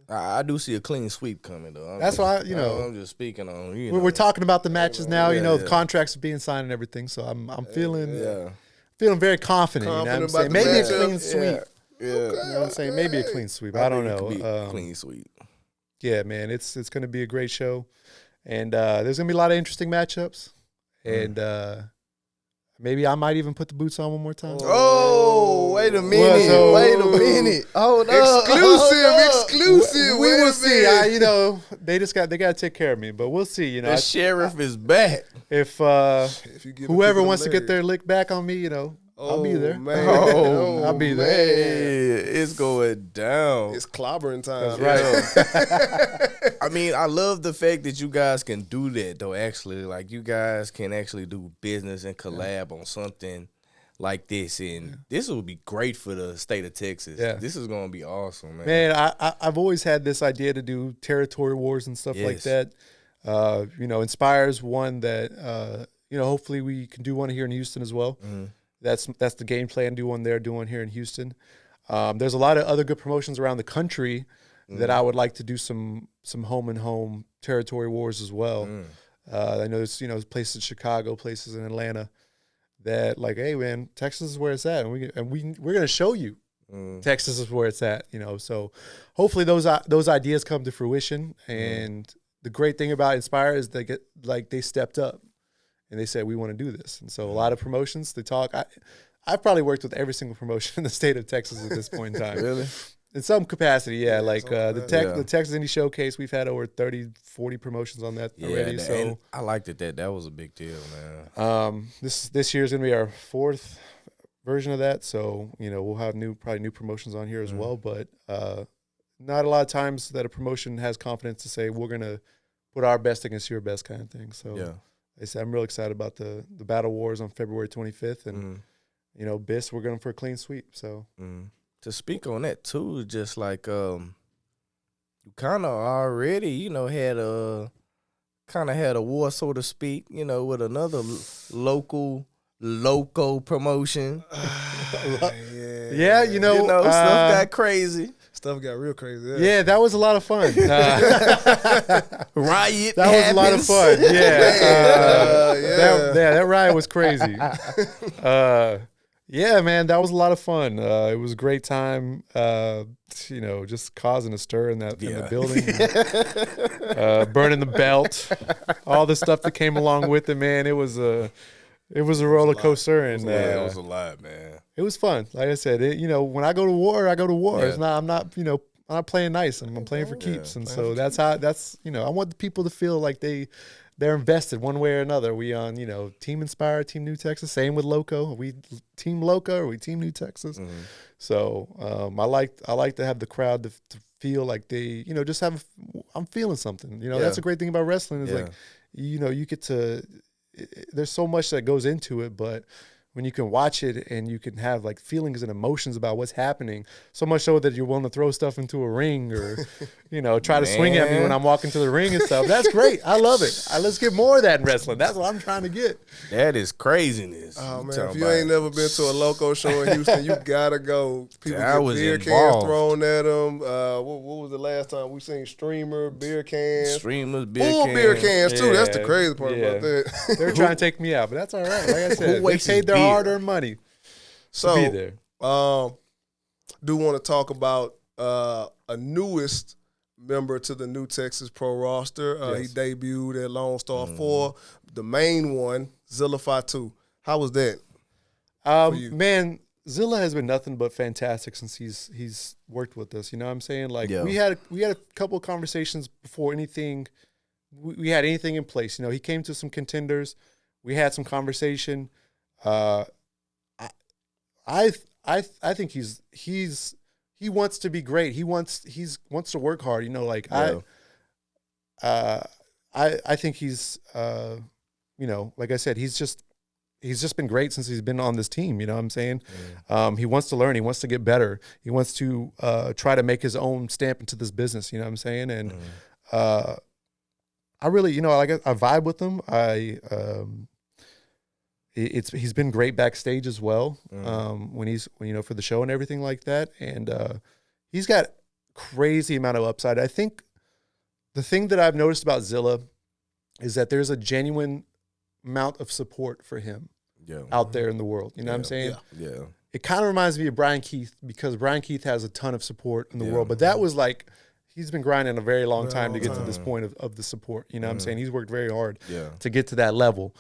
I do see a clean sweep coming, though. That's why, you know. I'm just speaking on, you know. We're talking about the matches now, you know, the contracts are being signed and everything. So I'm feeling very confident, you know what I'm saying? Maybe a clean sweep. Yeah. You know what I'm saying? Maybe a clean sweep. I don't know. Clean sweep. Yeah, man, it's going to be a great show. And there's going to be a lot of interesting matchups. And maybe I might even put the boots on one more time. Oh, wait a minute. Wait a minute. Hold up. Exclusive. We will see. You know, they got to take care of me, but we'll see. You know, the sheriff is back. If whoever wants to get their lick back on me, you know, I'll be there. Man. I'll be there. It's going down. It's clobbering time. That's right. I mean, I love the fact that you guys can do that, though, actually. Like, you guys can actually do business and collab on something like this. And this will be great for the state of Texas. Yeah. This is going to be awesome, man. Man, I've always had this idea to do territory wars and stuff like that. You know, Inspire's one that, you know, hopefully we can do one here in Houston as well. That's the game plan. Do one there, do one here in Houston. There's a lot of other good promotions around the country that I would like to do some home and home territory wars as well. I know there's, you know, places in Chicago, places in Atlanta that like, hey man, Texas is where it's at, and we're gonna show you Texas is where it's at, you know. So hopefully those ideas come to fruition. And the great thing about Inspire is they stepped up and they said we want to do this. And so a lot of promotions, they talk. I've probably worked with every single promotion in the state of Texas at this point in time. Really? In some capacity, yeah. Like the Texas Indie Showcase, we've had over 30, 40 promotions on that already. So I liked it. That was a big deal, man. This year's gonna be our 4th version of that. So you know we'll have probably new promotions on here as well. But not a lot of times that a promotion has confidence to say we're gonna put our best against your best kind of thing. So I said I'm real excited about the Battle Wars on February 25th, and you know BIS, we're going for a clean sweep. So. To speak on that too, just like you kind of already, you know, had a war, so to speak, you know, with another local promotion. Yeah, you know, stuff got crazy. Stuff got real crazy. Yeah, that was a lot of fun. Riot. That was a lot of fun. Yeah, that riot was crazy. Yeah, man, that was a lot of fun. It was a great time. You know, just causing a stir in the building, burning the belt, all the stuff that came along with it. Man, it was a roller coaster, and it was a lot, man. It was fun. Like I said, you know, when I go to war, I go to war. Yeah. I'm not you know, I'm not playing nice. I'm playing for keeps, and so that's you know, I want the people to feel like they're invested one way or another. We on, you know, Team Inspire, Team New Texas. Same with Loco. Are we Team Loco or we Team New Texas? So I like to have the crowd to feel like they, you know, just I'm feeling something. You know, that's a great thing about wrestling is like, you know, you get to. There's so much that goes into it, but when you can watch it and you can have like feelings and emotions about what's happening, so much so that you're willing to throw stuff into a ring or, you know, try to swing at me when I'm walking to the ring and stuff. That's great. I love it. Let's get more of that in wrestling. That's what I'm trying to get. That is craziness. Oh man, if you ain't never been to a loco show in Houston, you gotta go. People get beer cans thrown at them. What was the last time we seen beer cans? Streamers, beer cans too. That's the crazy part about that. They're trying to take me out, but that's all right. Like I said, they paid their hard-earned money to be there. Do want to talk about a newest member to the New Texas Pro roster. He debuted at Lone Star 4. The main one, Zilla Fatu. How was that? Man, Zilla has been nothing but fantastic since he's worked with us. You know what I'm saying? Like we had a couple of conversations before anything we had anything in place. You know, he came to some contenders. We had some conversation. I think he wants to be great. He wants to work hard. You know, like I think he's you know, like I said, he's just been great since he's been on this team. You know what I'm saying? He wants to learn. He wants to get better. He wants to try to make his own stamp into this business. You know what I'm saying? And I really, you know, I vibe with him. He's been great backstage as well. When you know, for the show and everything like that. And he's got crazy amount of upside. I think the thing that I've noticed about Zilla is that there's a genuine amount of support for him out there in the world. You know what I'm saying? Yeah. It kind of reminds me of Brian Keith, because Brian Keith has a ton of support in the world, but that was like, he's been grinding a very long time to get to this point of the support. You know what I'm saying? He's worked very hard to get to that level.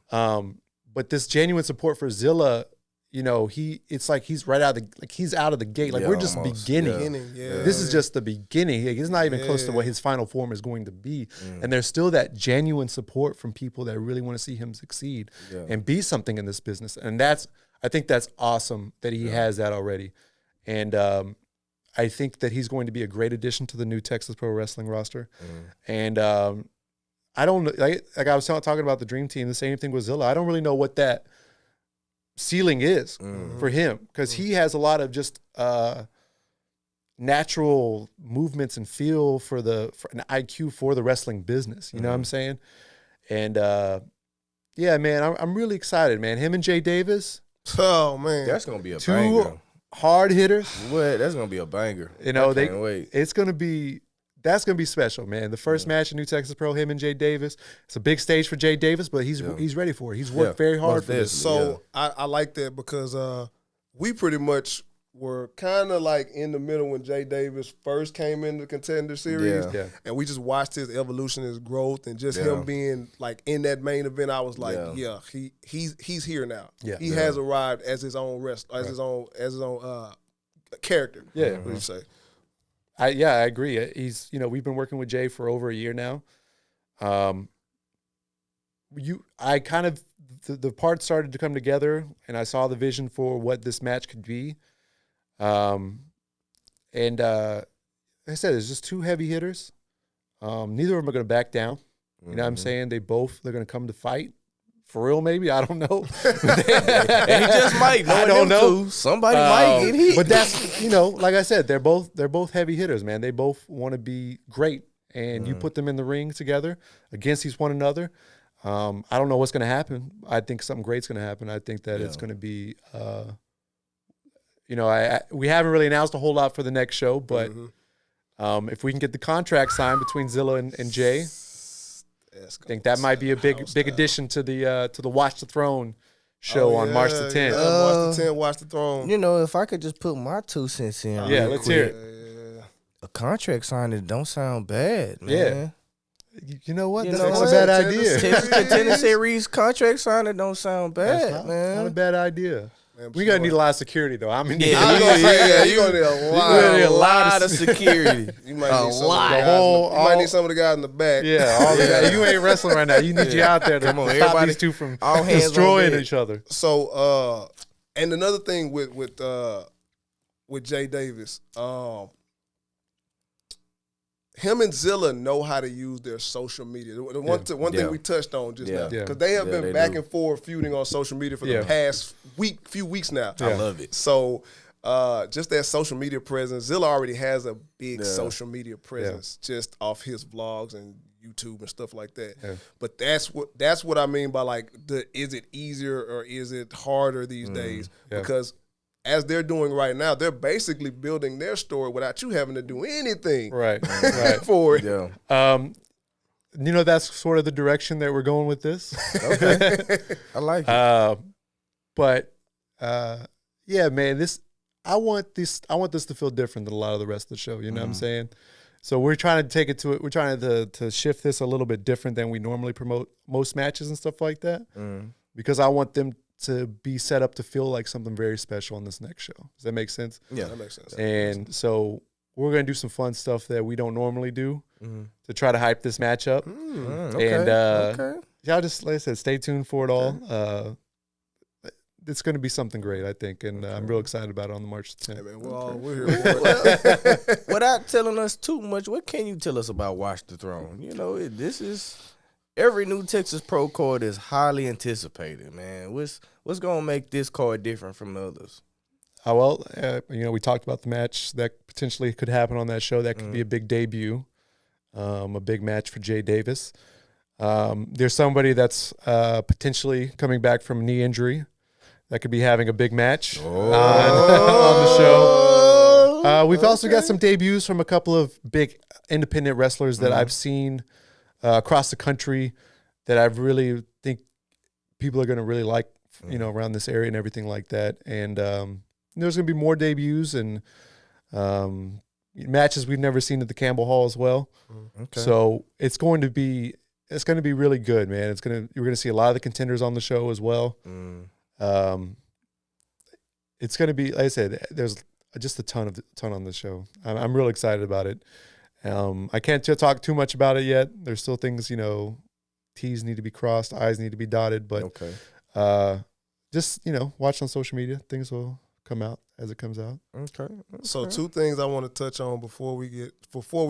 But this genuine support for Zilla, you know, it's like he's right out of the gate. Like we're just beginning. This is just the beginning. He's not even close to what his final form is going to be. And there's still that genuine support from people that really want to see him succeed and be something in this business. And I think that's awesome that he has that already. And I think that he's going to be a great addition to the new Texas Pro Wrestling roster. And I don't like I was talking about the Dream Team. The same thing with Zilla. I don't really know what that ceiling is for him, because he has a lot of just natural movements and feel for an IQ for the wrestling business. You know what I'm saying? And yeah, man, I'm really excited, man. Him and Jay Davis. Oh man, that's gonna be a two banger. Hard hitters. What? That's gonna be a banger. You know, I can't wait. It's gonna be. that's gonna be special, man. The first match in New Texas Pro, him and Jay Davis. It's a big stage for Jay Davis, but he's ready for it. He's worked very hard for this. So I like that because we pretty much were kind of like in the middle when Jay Davis first came into the Contender Series, and we just watched his evolution, his growth, and just him being like in that main event. I was like, he's here now. Yeah. He has arrived as his own as his own character. Yeah, what do you say? I agree. He's we've been working with Jay for over a year now. I kind of the parts started to come together, and I saw the vision for what this match could be. And like I said, it's just two heavy hitters. Neither of them are going to back down. You know what I'm saying? They're going to come to fight. For real, maybe? I don't know. And he just might. I don't know. Somebody might get hit. But that's, like I said, they're both heavy hitters, man. They both want to be great. And you put them in the ring together against one another. I don't know what's going to happen. I think something great's going to happen. I think that it's going to be we haven't really announced a whole lot for the next show, but if we can get the contract signed between Zilla and Jay, I think that might be a big addition to the Watch the Throne show on March the 10th. March the 10th, Watch the Throne. If I could just put my 2 cents in. Let's hear it. A contract signing don't sound bad, man. Yeah. You know what? That's not a bad idea. Texas Contender Series contract signing don't sound bad, man. Not a bad idea. Man, we're going to need a lot of security, though. You're going to need a lot of security. You might need might need some of the guys in the back. Yeah, all the guys. You ain't wrestling right now. You need you out there to stop these two from destroying each other. So, and another thing with Jay Davis, him and Zilla know how to use their social media. The one thing we touched on just now, because they have been back and forth feuding on social media for the past few weeks now. I love it. So just that social media presence, Zilla already has a big social media presence just off his vlogs and YouTube and stuff like that. Yeah. But that's what I mean by like, is it easier or is it harder these days? Yeah. Because as they're doing right now, they're basically building their story without you having to do anything for it. Yeah. That's sort of the direction that we're going with this. Okay. I like it. Yeah, man, I want this to feel different than a lot of the rest of the show. You know what I'm saying? So we're trying to we're trying to shift this a little bit different than we normally promote most matches and stuff like that. Because I want them to be set up to feel like something very special on this next show. Does that make sense? Yeah, that makes sense. And so we're going to do some fun stuff that we don't normally do to try to hype this match up. And y'all just, like I said, stay tuned for it all. It's going to be something great, I think, and I'm real excited about it on the March 10th. Hey man, we're here for it. Without telling us too much, what can you tell us about Watch the Throne? This is... Every New Texas Pro card is highly anticipated, man. What's going to make this card different from the others? We talked about the match that potentially could happen on that show. That could be a big debut, a big match for Jay Davis. There's somebody that's potentially coming back from a knee injury that could be having a big match on the show. We've also got some debuts from a couple of big independent wrestlers that I've seen across the country that I really think people are going to really like, around this area and everything like that. And there's going to be more debuts and matches we've never seen at the Campbell Hall as well. Okay. So it's going to be really good, man. You're going to see a lot of the contenders on the show as well. It's going to be, like I said, there's just a ton on the show. I'm real excited about it. I can't talk too much about it yet. There's still things, T's need to be crossed, I's need to be dotted. But just, watch on social media. Things will come out as it comes out. Okay. So 2 things I want to touch on before we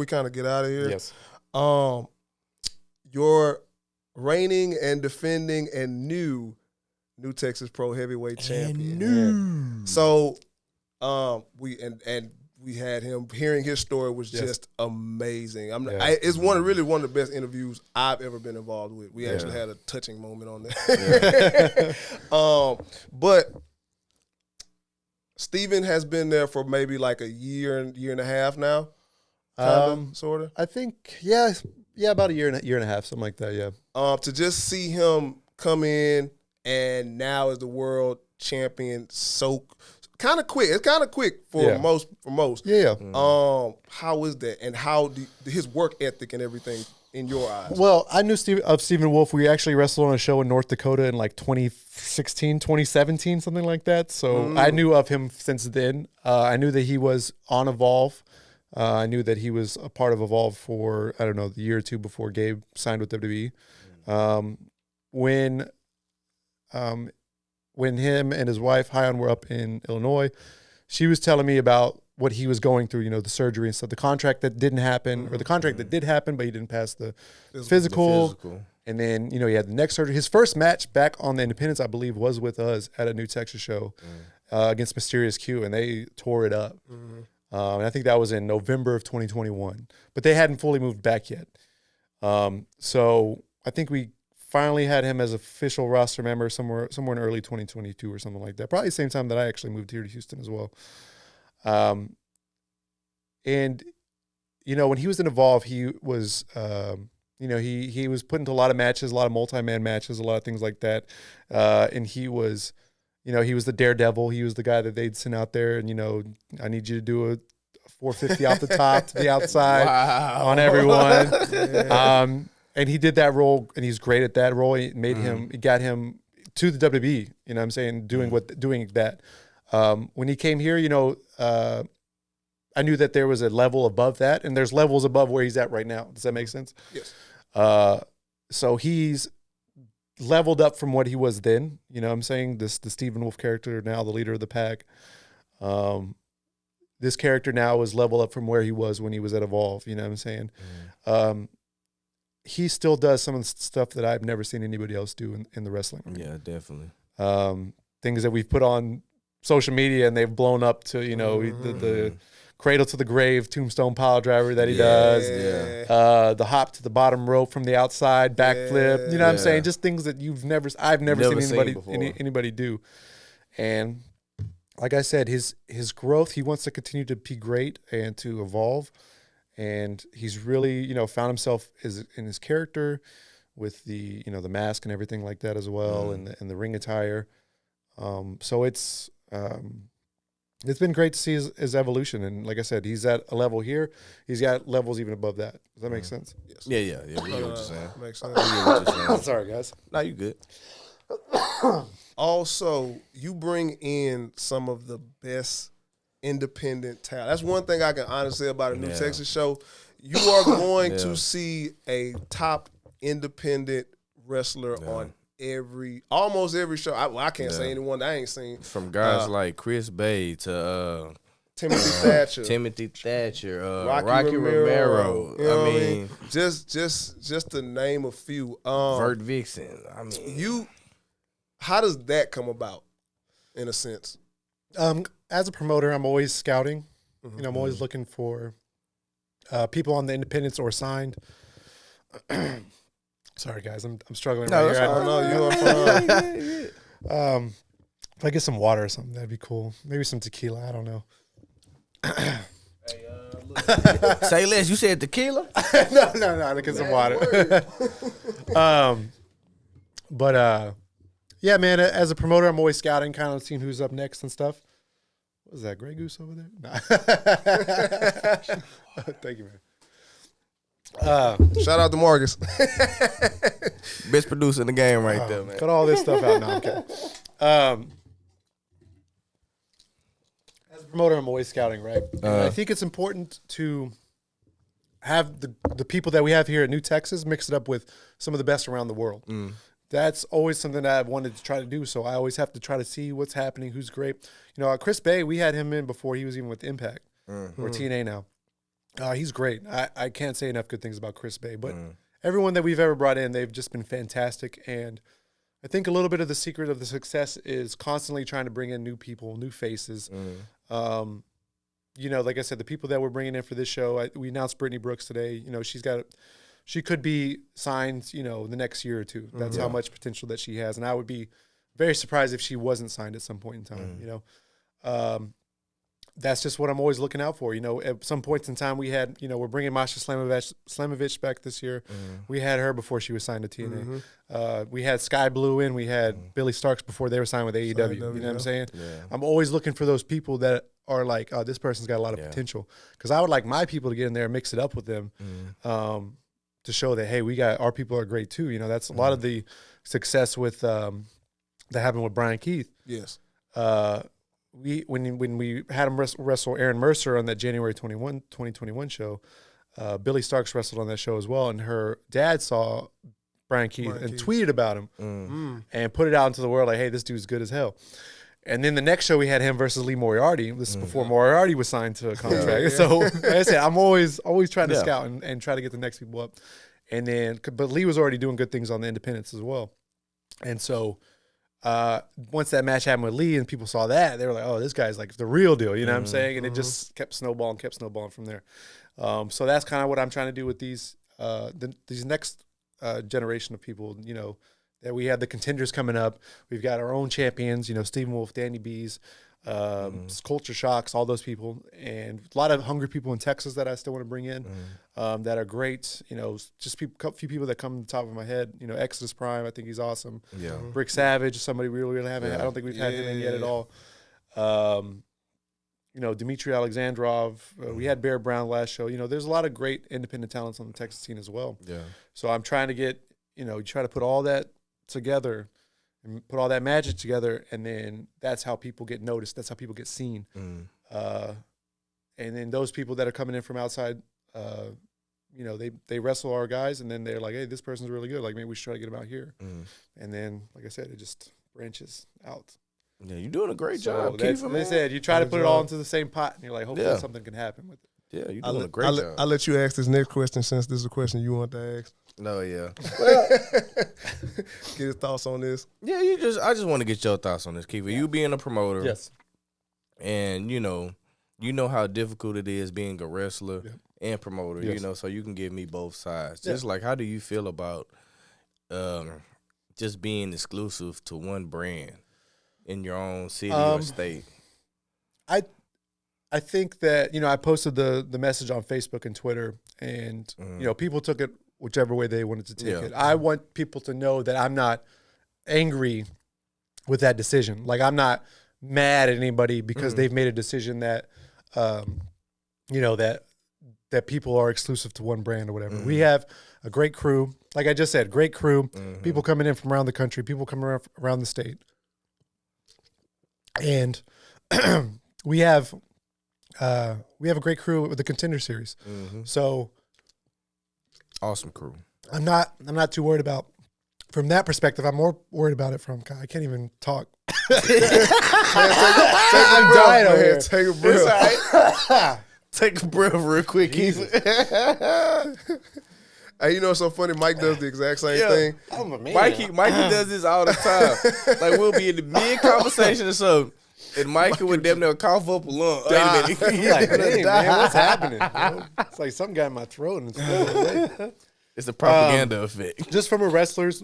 kind of get out of here. Yes. Your reigning and defending and new Texas Pro Heavyweight champion. So we had him. Hearing his story was just amazing. It's really one of the best interviews I've ever been involved with. We actually had a touching moment on that. But Steven has been there for maybe like a year and a half now. Sort of. I think yeah, about a year and a half, something like that. Yeah. To just see him come in and now is the world champion so kind of quick. It's kind of quick for most. Yeah. How is that, and how his work ethic and everything in your eyes? Well, I knew Stephen Wolf. We actually wrestled on a show in North Dakota in like 2016, 2017, something like that. So I knew of him since then. I knew that he was on Evolve. I knew that he was a part of Evolve for, I don't know, the year or two before Gabe signed with WWE. When him and his wife, Hyon, were up in Illinois, she was telling me about what he was going through, the surgery and stuff, the contract that didn't happen, or the contract that did happen, but he didn't pass the physical. And then, he had the neck surgery. His first match back on the Independence, I believe, was with us at a New Texas show against Mysterious Q, and they tore it up. And I think that was in November of 2021. But they hadn't fully moved back yet. So I think we finally had him as official roster member somewhere in early 2022 or something like that. Probably the same time that I actually moved here to Houston as well. And when he was in Evolve, he was he was put into a lot of matches, a lot of multi-man matches, a lot of things like that. And he was he was the daredevil. He was the guy that they'd send out there and, I need you to do a 450 off the top to the outside on everyone. And he did that role, and he's great at that role. It made him, it got him to the WWE, what I'm saying, doing that. When he came here, I knew that there was a level above that, and there's levels above where he's at right now. Does that make sense? Yes. So he's leveled up from what he was then. You know what I'm saying? The Stephen Wolf character, now the leader of the pack. This character now is leveled up from where he was when he was at Evolve. You know what I'm saying? He still does some of the stuff that I've never seen anybody else do in the wrestling. Yeah, definitely. Things that we've put on social media and they've blown up to, the cradle to the grave, tombstone pile driver that he does. Yeah. The hop to the bottom rope from the outside, backflip. You know what I'm saying? Just things that I've never seen anybody do. And like I said, his growth, he wants to continue to be great and to evolve. And he's really, found himself in his character with the, the mask and everything like that as well, and the ring attire. So it's been great to see his evolution. And like I said, he's at a level here. He's got levels even above that. Does that make sense? Yes. Yeah. We get what you're saying. Makes sense. We get what you're saying. Sorry, guys. No, you good. Also, you bring in some of the best independent talent. That's one thing I can honestly say about a New Texas show. You are going to see a top independent wrestler on almost every show. I can't say anyone that I ain't seen. From guys like Chris Bay to Timothy Thatcher, Rocky Romero. You know I mean, just to name a few. Vert Vixen. I mean, how does that come about, in a sense? As a promoter, I'm always scouting. I'm always looking for people on the independents or signed. Sorry, guys, I'm struggling right here. I don't know. You are if I get some water or something, that'd be cool. Maybe some tequila. I don't know. Say less. You said tequila? No. Look at some water. Yeah, man. As a promoter, I'm always scouting, kind of seeing who's up next and stuff. What is that, Grey Goose over there? Nah. Thank you, man. Shout out to Marcus. Best producer in the game right there, man. Cut all this stuff out. No, I'm kidding. As a promoter, I'm always scouting, right? I think it's important to have the people that we have here at New Texas mix it up with some of the best around the world. That's always something that I've wanted to try to do. So I always have to try to see what's happening, who's great. Chris Bay, we had him in before he was even with Impact or TNA now. He's great. I can't say enough good things about Chris Bay, but everyone that we've ever brought in, they've just been fantastic. And I think a little bit of the secret of the success is constantly trying to bring in new people, new faces. Like I said, the people that we're bringing in for this show, we announced Brittany Brooks today. She could be signed, the next year or two. That's how much potential that she has. And I would be very surprised if she wasn't signed at some point in time, that's just what I'm always looking out for. You know, at some points in time, we had, you know, we're bringing Masha Slamovich back this year. We had her before she was signed to TNA. We had Sky Blue in. We had Billy Starks before they were signed with AEW. You know what I'm saying? Yeah. I'm always looking for those people that are like, oh, this person's got a lot of potential. Because I would like my people to get in there and mix it up with them to show that, hey, our people are great too. You know, that's a lot of the success with that happened with Brian Keith. Yes. When we had him wrestle Aaron Mercer on that January 2021 show, Billy Starks wrestled on that show as well, and her dad saw Brian Keith tweeted about him and put it out into the world like, hey, this dude's good as hell. And then the next show we had him versus Lee Moriarty. This is before Moriarty was signed to a contract. So like I said, I'm always trying to scout and try to get the next people up. And then, but Lee was already doing good things on the independents as well. And so once that match happened with Lee and people saw that, they were like, oh, this guy's like the real deal. You know what I'm saying? And it just kept snowballing from there. So that's kind of what I'm trying to do with these next generation of people, you know, that we have the contenders coming up. We've got our own champions, you know, Stephen Wolf, Danny Bees, Culture Shocks, all those people, and a lot of hungry people in Texas that I still want to bring in that are great. You know, just a few people that come to the top of my head. You know, Exodus Prime, I think he's awesome. Yeah, Brick Savage, somebody we really haven't. I don't think we've had him in yet at all. You know, Dmitry Alexandrov. We had Bear Brown last show. You know, there's a lot of great independent talents on the Texas scene as well. Yeah. So I'm trying to get, you know, try to put all that together and put all that magic together, and then that's how people get noticed. That's how people get seen. And then those people that are coming in from outside, you know, they wrestle our guys, and then they're like, hey, this person's really good. Like, maybe we should try to get them out here. And then, like I said, it just branches out. Yeah, you're doing a great job, Kiefer, they said you try to put it all into the same pot, and you're like, hopefully something can happen with it. Yeah, you're doing a great job. I'll let you ask this next question since this is a question you want to ask. No, yeah. Get his thoughts on this. Yeah, I just want to get your thoughts on this, Kiefer. You being a promoter. Yes. And you know how difficult it is being a wrestler and promoter, you know, so you can give me both sides. Just like, how do you feel about just being exclusive to one brand in your own city or state? I think that, you know, I posted the message on Facebook and Twitter, and you know, people took it whichever way they wanted to take it. I want people to know that I'm not angry with that decision. Like, I'm not mad at anybody because they've made a decision that, you know, that people are exclusive to one brand or whatever. We have a great crew. Like I just said, great crew, people coming in from around the country, people coming around the state. And we have a great crew with the Contender Series. So awesome crew. I'm not too worried about from that perspective. I'm more worried about it from, God, I can't even talk. I'm dying over here. Take a breath. Take a breath real quick, Keith. Hey, you know what's so funny? Mike does the exact same thing. I'm a man. Mikey does this all the time. Like, we'll be in the mid-conversation or something, and Mikey would damn near cough up a lung. Wait a minute. He's like, hey, man, what's happening? You know? It's like something got in my throat. And it's a propaganda effect. Just from a wrestler's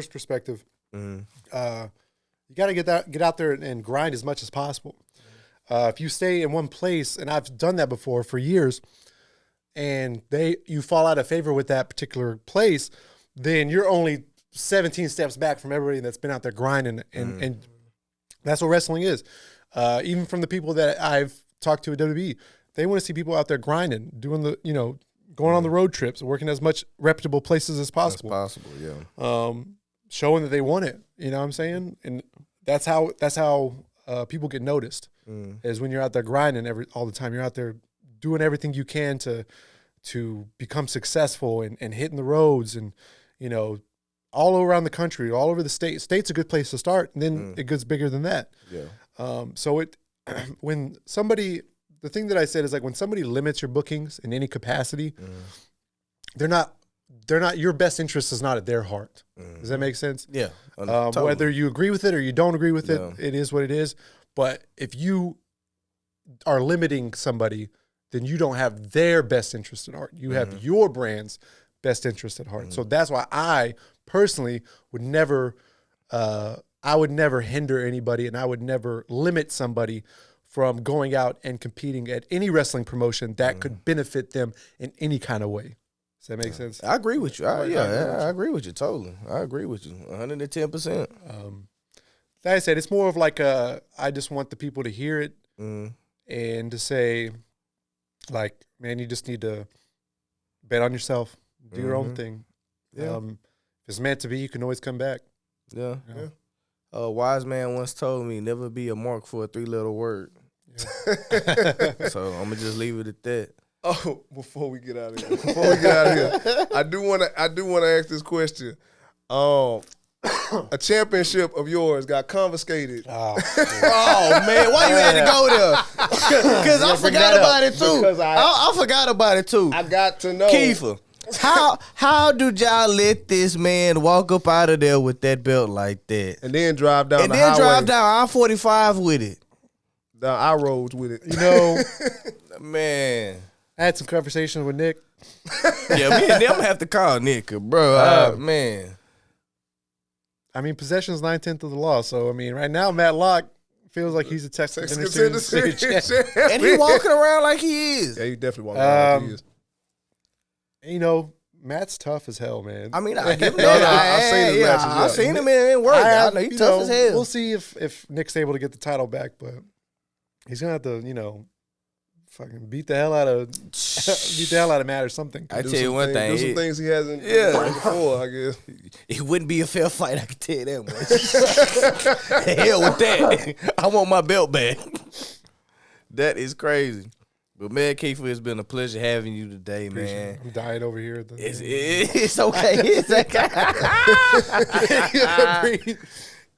perspective, you got to get out there and grind as much as possible. If you stay in one place, and I've done that before for years, and you fall out of favor with that particular place, then you're only 17 steps back from everybody that's been out there grinding, and that's what wrestling is. Even from the people that I've talked to at WWE, they want to see people out there grinding, doing the, you know, going on the road trips, working as much reputable places as possible. Showing that they want it. You know what I'm saying? And that's how people get noticed. Is when you're out there grinding all the time. You're out there doing everything you can to become successful and hitting the roads, and, you know, all around the country, all over the state. State's a good place to start, and then it gets bigger than that. Yeah. So when somebody, the thing that I said is, like, when somebody limits your bookings in any capacity, they're not your best interest is not at their heart. Does that make sense? Yeah. Totally. Whether you agree with it or you don't agree with it, it is what it is. But if you are limiting somebody, then you don't have their best interest at heart. You have your brand's best interest at heart. So that's why I personally would never hinder anybody, and I would never limit somebody from going out and competing at any wrestling promotion that could benefit them in any kind of way. Does that make sense? I agree with you. I agree with you totally. I agree with you 110%. Like I said, it's more of like I just want the people to hear it and to say, like, man, you just need to bet on yourself, do your own thing. Yeah. If it's meant to be, you can always come back. Yeah. A wise man once told me, never be a mark for a 3-letter word. Yeah. So I'm gonna just leave it at that. Oh, before we get out of here, I do want to ask this question. A championship of yours got confiscated. Oh man, why you had to go there? Because I forgot about it too. I forgot about it too. I got to know, Kiefer, how do y'all let this man walk up out of there with that belt like that, and then drive down and the then highway, drive down I-45 with it? down our roads with it? You know, Man. I had some conversations with Nick. Yeah, me and them have to call Nick, bro. Man. I mean, possession is 9/10 of the law. So, I mean, right now, Matt Locke feels like he's a Texas Contender Series Series champ. And he walking around like he is. Yeah, he definitely walking around like he is. You know, Matt's tough as hell, man. I mean, I give him No, that. I've seen his matches, I yeah. seen him in work. I know he's tough as hell. We'll see if Nick's able to get the title back, but he's gonna have to, fucking beat the hell out of Matt or something. I tell you one thing. Do some things he hasn't done before, I guess. It wouldn't be a fair fight, I can tell you that much. Hell with that. I want my belt back. That is crazy. But man, Kiefer, it's been a pleasure having you today, man. I'm dying over here. It's okay.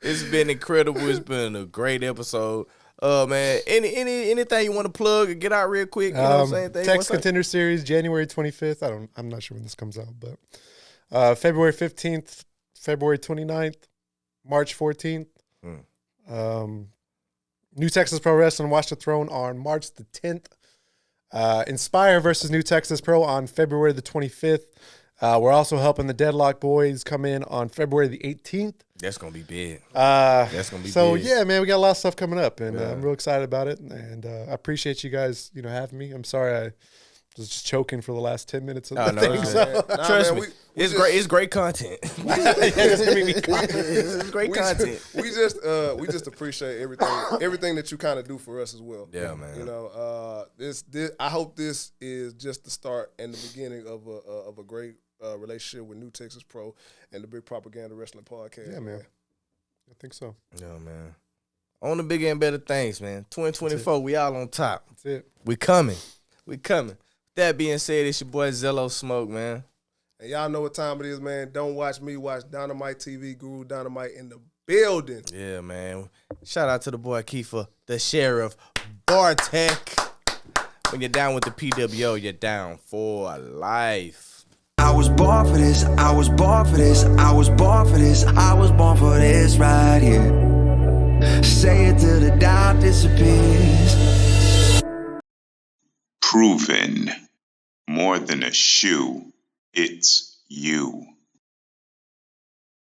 It's been incredible. It's been a great episode. Man, anything you want to plug or get out real quick? You know what I'm saying? Texas Contender Series, January 25th. I'm not sure when this comes out, but February 15th, February 29th, March 14th. New Texas Pro Wrestling Watch the Throne on March the 10th. Inspire versus New Texas Pro on February the 25th. We're also helping the Deadlock Boys come in on February the 18th. That's going to be big. That's going to be so, big. yeah, man, we got a lot of stuff coming up, and I'm real excited about it. And I appreciate you guys, having me. I'm sorry I was just choking for the last 10 minutes of the thing. Trust me. It's great content. It's great content. We just appreciate everything that you kind of do for us as well. Yeah, man. This I hope this is just the start and the beginning of a great relationship with New Texas Pro and the Big Propaganda Wrestling Podcast. Yeah, man. I think so. Yeah, man. On the bigger and better things, man. 2024, we all on top. That's it. We coming. That being said, it's your boy Zello Smoke, man. And y'all know what time it is, man. Don't watch me. Watch Dynamite TV, Guru Dynamite in the building. Yeah, man. Shout out to the boy Kiefer, the sheriff, Bartek. When you're down with the PWO, you're down for life. I was born for this, I was born for this, I was born for this, I was born for this right here. Say it till the doubt disappears. Proven. More than a shoe, it's you.